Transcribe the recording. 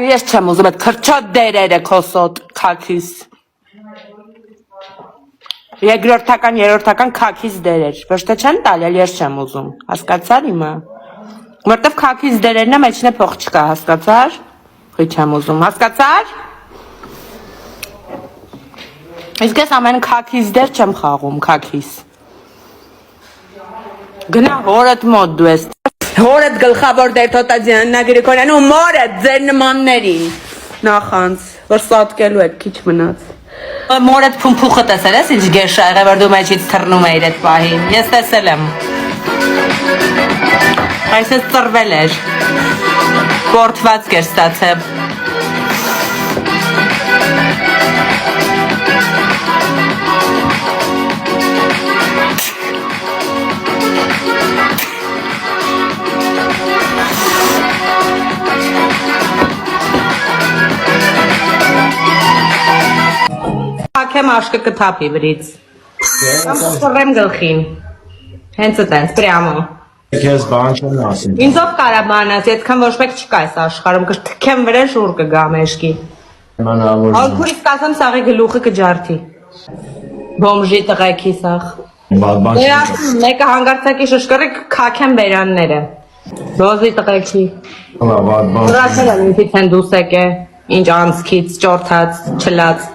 Ես չեմ ուզում այդ քրչոտ դերերը քոսոտ քաքիս։ Երկրորդական, երրորդական քաքիս դերեր։ Ոչ թե չեն տալ, էլ ես չեմ ուզում։ Հասկացար իմը։ Որտեվ քաքիս դերերն է մեջն է փող չկա, հասկացար։ Խի չեմ ուզում, հասկացար։ Իսկ ես ամեն քաքիս դեր չեմ խաղում, քաքիս։ Գնա հորդ մոտ դու ես։ Հորդ գլխավոր դեր Թոտազյաննա Գրիգորյան ու մորդ ձեր նմաններին։ Նախանց, որ սատկելու եք քիչ մնաց։ Մորդ փումփուխը տեսել ես ինչ գեշ ա եղել որ դու մեջից թռնում էիր այդ պահին։ Ես տեսել եմ։ Այսպես ծռվել էր։ Կորթված էր ստացել։ Ակեմ աշկը կթապի վրից։ Սռեմ գլխին։ Հենց այդպես, պրյամո։ Քեզ բան չեմ ասում։ Ինձով կարա բան ասի, այդքան ոչ մեկ չկա այս աշխարհում, կթքեմ վրա շուռ կգա մեջքի։ Ալքուրից կասեմ սաղի գլուխը կջարդի։ Բոմժի տղեկի սաղ։ Մեկը հանգարցակի շշկռի քաքեմ բերանները։ Դոզի տղեկի։ Հրացել եմ ինքից են դուսեք է, ինչ անցքից, ճորթած, չլած։